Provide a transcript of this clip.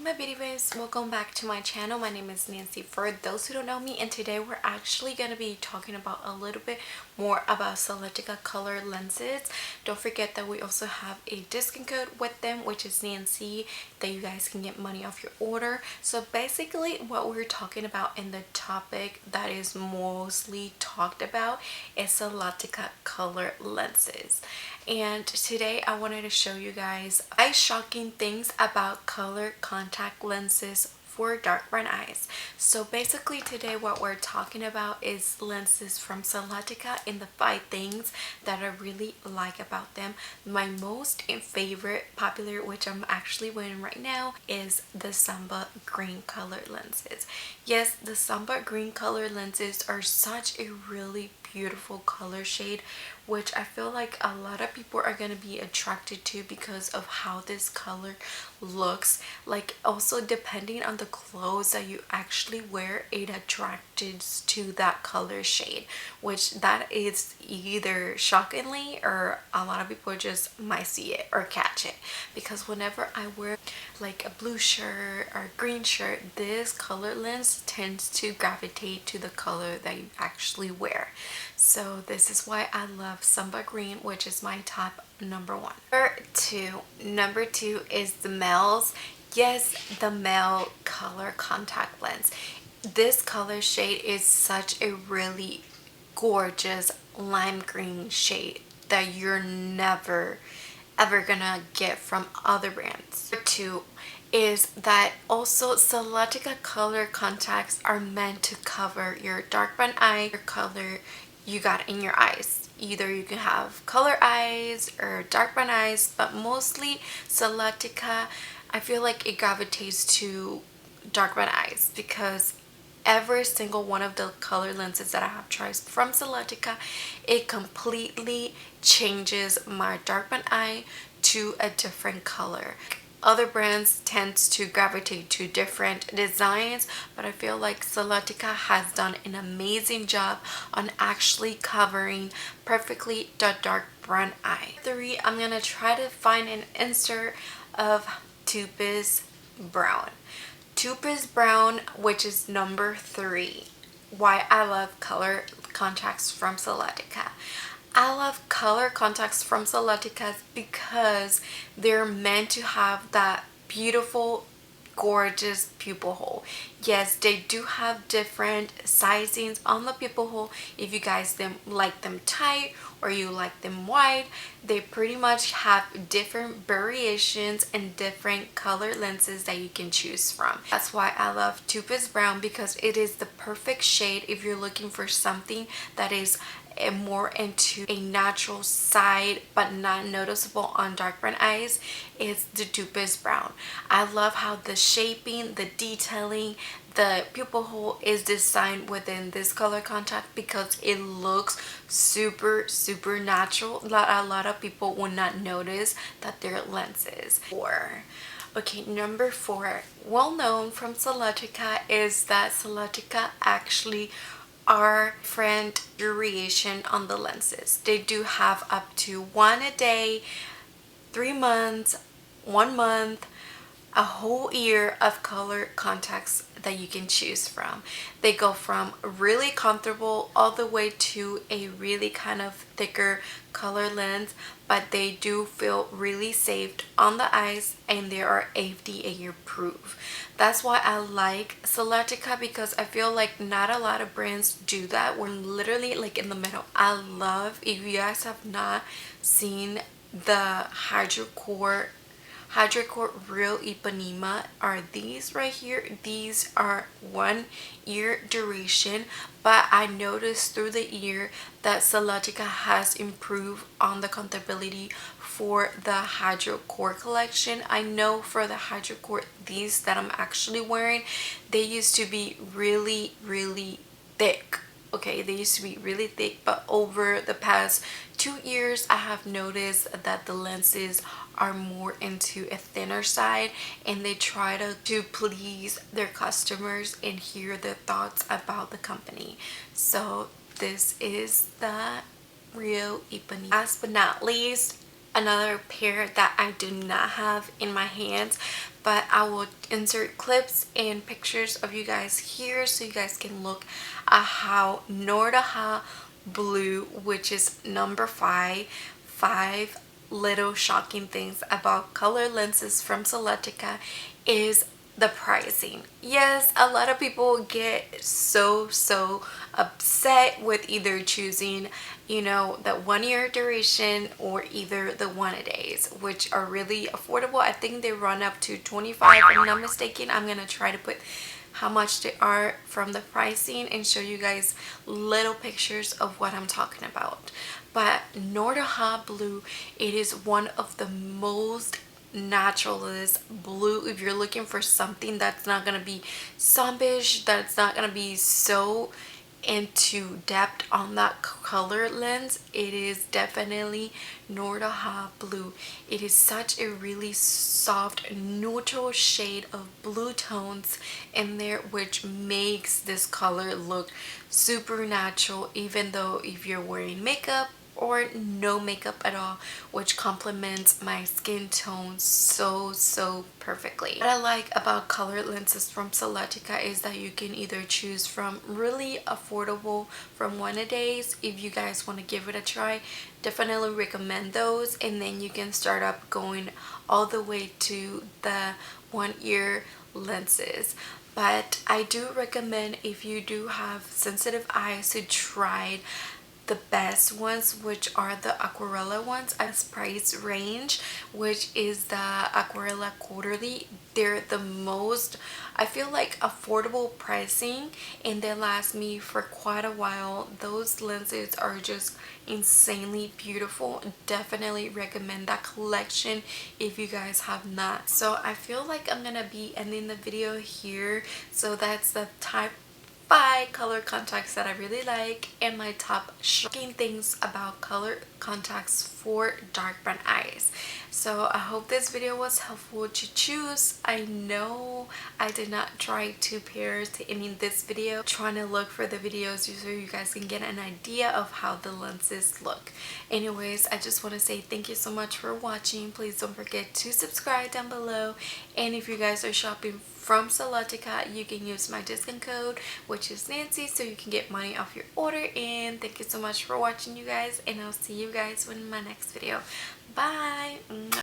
my beauties, welcome back to my channel. My name is Nancy for those who don't know me, and today we're actually going to be talking about a little bit more about Solotica color lenses. Don't forget that we also have a discount code with them, which is Nancy, that you guys can get money off your order. So basically what we're talking about in the topic that is mostly talked about is Solotica color lenses. And today I wanted to show you guys 5 shocking things about color contact lenses for dark brown eyes. So basically today what we're talking about is lenses from Solotica and the 5 things that I really like about them. My most favorite popular, which I'm actually wearing right now, is the Samba green color lenses. Yes, the Samba green color lenses are such a really beautiful color shade, which I feel like a lot of people are going to be attracted to because of how this color looks. Like, also depending on the clothes that you actually wear, it attracts to that color shade, which that is either shockingly or a lot of people just might see it or catch it, because whenever I wear like a blue shirt or green shirt, this color lens tends to gravitate to the color that you actually wear. So this is why I love Samba green, which is my top number 1. Number two is the males. Yes, the male color contact lens. This color shade is such a really gorgeous lime green shade that you're never ever gonna get from other brands. Number 2 is that also Solotica color contacts are meant to cover your dark brown eye, your color you got in your eyes. Either you can have color eyes or dark brown eyes, but mostly Solotica, I feel like it gravitates to dark brown eyes because every single one of the color lenses that I have tried from Solotica, it completely changes my dark brown eye to a different color. Other brands tend to gravitate to different designs, but I feel like Solotica has done an amazing job on actually covering perfectly the dark brown eye. 3, I'm gonna try to find an insert of Tupis brown. Tupis brown, which is number 3. Why I love color contacts from Solotica. I love color contacts from Solotica because they're meant to have that beautiful, gorgeous pupil hole. Yes, they do have different sizings on the pupil hole. If you guys like them tight or you like them wide, they pretty much have different variations and different color lenses that you can choose from. That's why I love Tupis brown, because it is the perfect shade if you're looking for something that is more into a natural side but not noticeable on dark brown eyes. It's the Tupis brown. I love how the shaping, the detailing, the pupil hole is designed within this color contact because it looks super natural. A lot of people will not notice that they're lenses. Okay, number 4, well known from Solotica, is that Solotica actually are different duration on the lenses. They do have up to 1 a day, 3 months, 1 month, a whole year of color contacts that you can choose from. They go from really comfortable all the way to a really kind of thicker color lens, but they do feel really safe on the eyes and they are FDA approved. That's why I like Solotica, because I feel like not a lot of brands do that. We're literally like in the middle. I love, if you guys have not seen the Hidrocor Real Ipanema, are these right here. These are 1 year duration, but I noticed through the year that Solotica has improved on the comfortability for the Hidrocor collection. I know for the Hidrocor, these that I'm actually wearing, they used to be really thick. Okay, they used to be really thick, but over the past 2 years I have noticed that the lenses are more into a thinner side, and they try to please their customers and hear their thoughts about the company. So this is the Real Ipanema. Last but not least, another pair that I do not have in my hands, but I will insert clips and pictures of you guys here so you guys can look at how Noranha Blue, which is number 5 little shocking things about color lenses from Solotica, is the pricing. Yes, a lot of people get so upset with either choosing, you know, the 1 year duration or either the 1-a-days, which are really affordable. I think they run up to 25 if I'm not mistaken. I'm gonna try to put how much they are from the pricing and show you guys little pictures of what I'm talking about. But Noranha Blue, it is one of the most naturalist blue. If you're looking for something that's not gonna be Sambish, that's not gonna be so into depth on that color lens, it is definitely Noranha Blue. It is such a really soft neutral shade of blue tones in there, which makes this color look super natural, even though if you're wearing makeup or no makeup at all, which complements my skin tone so perfectly. What I like about color lenses from Solotica is that you can either choose from really affordable from 1-a-days. If you guys want to give it a try, definitely recommend those, and then you can start up going all the way to the 1-year lenses. But I do recommend, if you do have sensitive eyes, to try the best ones, which are the Aquarella ones as price range, which is the Aquarella quarterly. They're the most, I feel like, affordable pricing, and they last me for quite a while. Those lenses are just insanely beautiful. Definitely recommend that collection if you guys have not. So I feel like I'm gonna be ending the video here. So that's the type 5 color contacts that I really like, and my top shocking things about color contacts for dark brown eyes. So I hope this video was helpful to choose. I know I did not try 2 pairs in this video, trying to look for the videos so you guys can get an idea of how the lenses look. Anyways, I just want to say thank you so much for watching. Please don't forget to subscribe down below, and if you guys are shopping from Solotica, you can use my discount code, which is Nancy, so you can get money off your order. And thank you so much for watching, you guys, and I'll see you guys in my next video. Bye.